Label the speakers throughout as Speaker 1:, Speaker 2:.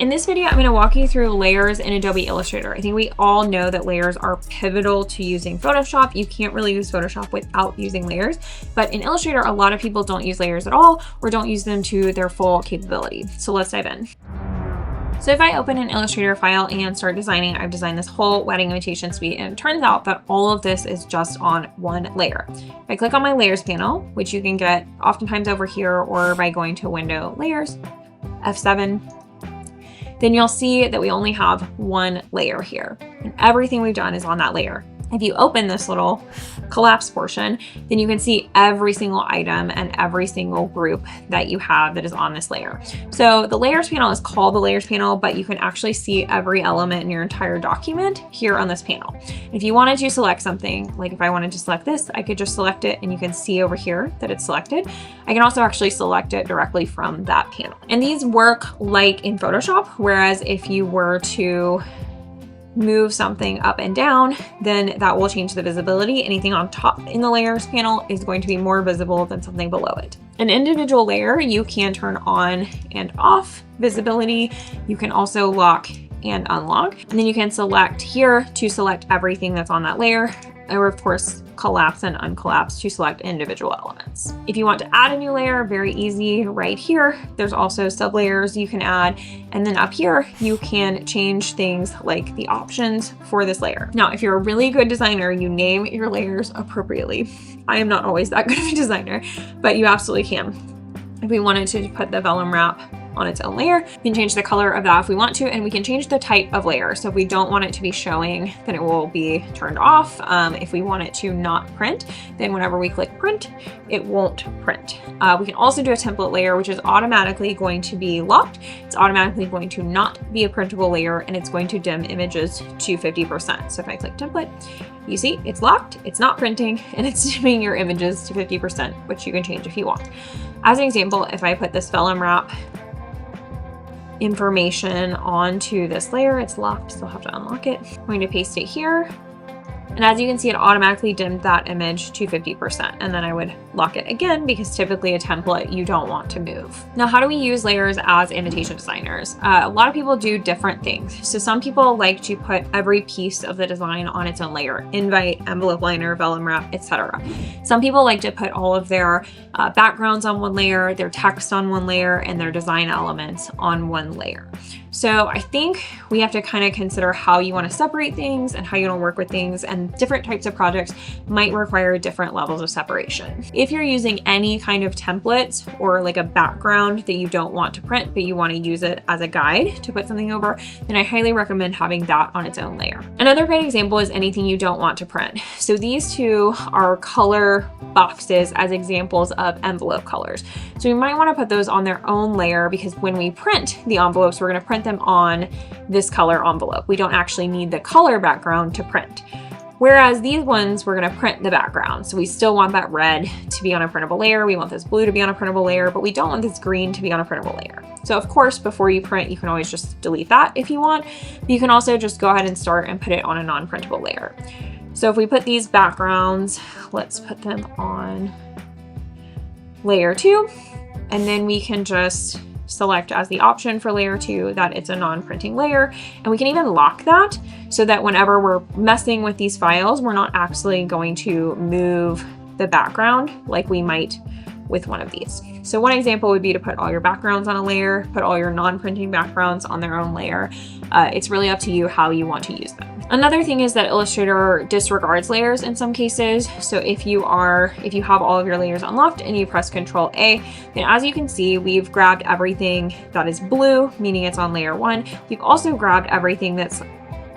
Speaker 1: In this video, I'm going to walk you through layers in Adobe Illustrator. I think we all know that layers are pivotal to using Photoshop. You can't really use Photoshop without using layers, but in Illustrator, a lot of people don't use layers at all or don't use them to their full capability. So let's dive in. So if I open an Illustrator file and start designing, I've designed this whole wedding invitation suite, and it turns out that all of this is just on one layer. If I click on my layers panel, which you can get oftentimes over here or by going to Window, Layers, F7, then you'll see that we only have one layer here, and everything we've done is on that layer. If you open this little collapse portion, then you can see every single item and every single group that you have that is on this layer. So the layers panel is called the layers panel, but you can actually see every element in your entire document here on this panel. If you wanted to select something, like if I wanted to select this, I could just select it and you can see over here that it's selected. I can also actually select it directly from that panel. And these work like in Photoshop, whereas if you were to move something up and down, then that will change the visibility. Anything on top in the layers panel is going to be more visible than something below it. An individual layer, you can turn on and off visibility. You can also lock and unlock, and then you can select here to select everything that's on that layer, or of course collapse and uncollapse to select individual elements. If you want to add a new layer, very easy right here. There's also sub layers you can add, and then up here you can change things like the options for this layer. Now, if you're a really good designer, you name your layers appropriately. I am not always that good of a designer, but you absolutely can. If we wanted to put the vellum wrap on its own layer, we can change the color of that if we want to, and we can change the type of layer. So if we don't want it to be showing, then it will be turned off. If we want it to not print, then whenever we click print, it won't print. We can also do a template layer, which is automatically going to be locked. It's automatically going to not be a printable layer, and it's going to dim images to 50%. So if I click template, you see it's locked, it's not printing, and it's dimming your images to 50%, which you can change if you want. As an example, if I put this vellum wrap information onto this layer, it's locked, so I'll have to unlock it. I'm going to paste it here. And as you can see, it automatically dimmed that image to 50%. And then I would lock it again because typically a template you don't want to move. Now, how do we use layers as invitation designers? A lot of people do different things. So some people like to put every piece of the design on its own layer: invite, envelope liner, vellum wrap, etc. Some people like to put all of their backgrounds on one layer, their text on one layer, and their design elements on one layer. So I think we have to kind of consider how you want to separate things and how you want to work with things, and different types of projects might require different levels of separation. If you're using any kind of templates or like a background that you don't want to print, but you want to use it as a guide to put something over, then I highly recommend having that on its own layer. Another great example is anything you don't want to print. So these two are color boxes as examples of envelope colors. So you might want to put those on their own layer, because when we print the envelopes, we're going to print them on this color envelope. We don't actually need the color background to print. Whereas these ones, we're going to print the background. So we still want that red to be on a printable layer. We want this blue to be on a printable layer, but we don't want this green to be on a printable layer. So of course, before you print, you can always just delete that if you want. You can also just go ahead and start and put it on a non-printable layer. So if we put these backgrounds, let's put them on layer 2, and then we can just select as the option for layer 2 that it's a non-printing layer. And we can even lock that so that whenever we're messing with these files, we're not actually going to move the background like we might with one of these. So one example would be to put all your backgrounds on a layer, put all your non-printing backgrounds on their own layer. It's really up to you how you want to use them. Another thing is that Illustrator disregards layers in some cases. So if you have all of your layers unlocked and you press Control A, then as you can see, we've grabbed everything that is blue, meaning it's on layer 1. We've also grabbed everything that's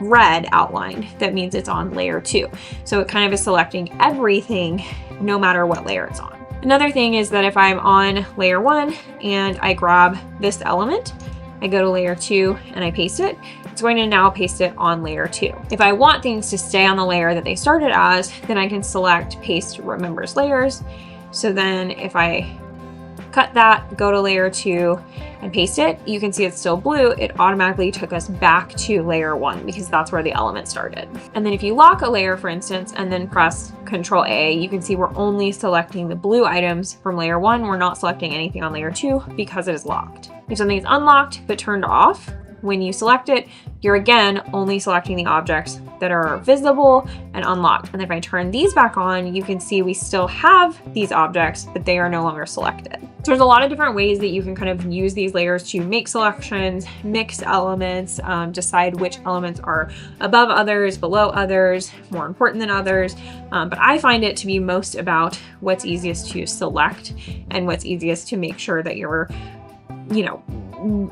Speaker 1: red outlined. That means it's on layer 2. So it kind of is selecting everything no matter what layer it's on. Another thing is that if I'm on layer 1 and I grab this element, I go to layer 2 and I paste it, it's going to now paste it on layer 2. If I want things to stay on the layer that they started as, then I can select Paste Remembers Layers. So then if I cut that, go to layer 2 and paste it, you can see it's still blue. It automatically took us back to layer 1 because that's where the element started. And then if you lock a layer, for instance, and then press Control A, you can see we're only selecting the blue items from layer 1. We're not selecting anything on layer 2 because it is locked. If something is unlocked but turned off, when you select it, you're again only selecting the objects that are visible and unlocked. And if I turn these back on, you can see we still have these objects, but they are no longer selected. So there's a lot of different ways that you can kind of use these layers to make selections, mix elements, decide which elements are above others, below others, more important than others. But I find it to be most about what's easiest to select and what's easiest to make sure that you're,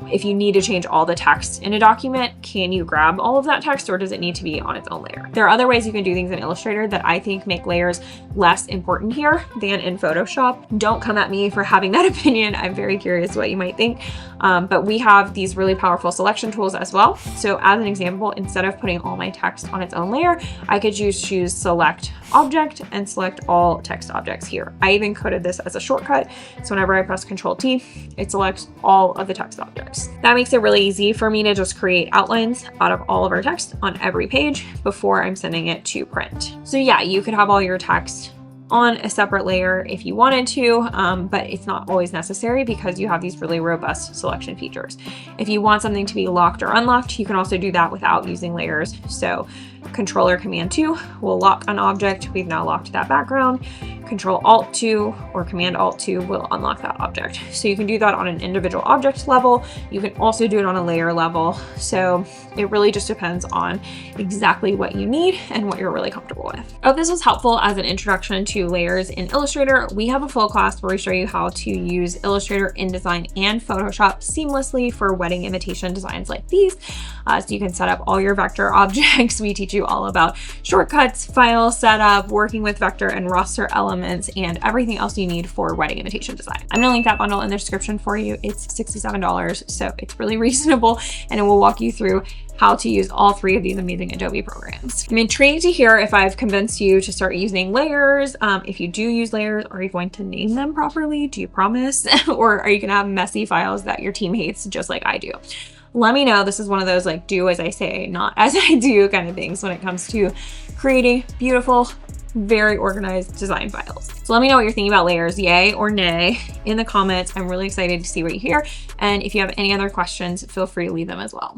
Speaker 1: if you need to change all the text in a document, can you grab all of that text, or does it need to be on its own layer? There are other ways you can do things in Illustrator that I think make layers less important here than in Photoshop. Don't come at me for having that opinion. I'm very curious what you might think. But we have these really powerful selection tools as well. So as an example, instead of putting all my text on its own layer, I could choose select object and select all text objects here. I even coded this as a shortcut. So whenever I press Control T, it selects all of the text objects. That makes it really easy for me to just create outlines out of all of our text on every page before I'm sending it to print. So yeah, you could have all your text on a separate layer if you wanted to, but it's not always necessary because you have these really robust selection features. If you want something to be locked or unlocked, you can also do that without using layers. So Controller Command 2 will lock an object. We've now locked that background. Control Alt 2 or Command Alt 2 will unlock that object. So you can do that on an individual object level. You can also do it on a layer level. So it really just depends on exactly what you need and what you're really comfortable with. I hope this was helpful as an introduction to layers in Illustrator. We have a full class where we show you how to use Illustrator, InDesign, and Photoshop seamlessly for wedding invitation designs like these. So you can set up all your vector objects. We teach you all about shortcuts, file setup, working with vector and raster elements, and everything else you need for wedding invitation design. I'm gonna link that bundle in the description for you. It's $67, so it's really reasonable, and it will walk you through how to use all three of these amazing Adobe programs. I'm intrigued to hear if I've convinced you to start using layers. If you do use layers, are you going to name them properly? Do you promise? Or are you gonna have messy files that your team hates just like I do? Let me know. This is one of those like do as I say, not as I do kind of things when it comes to creating beautiful, very organized design files. So let me know what you're thinking about layers, yay or nay, in the comments. I'm really excited to see what you hear. And if you have any other questions, feel free to leave them as well.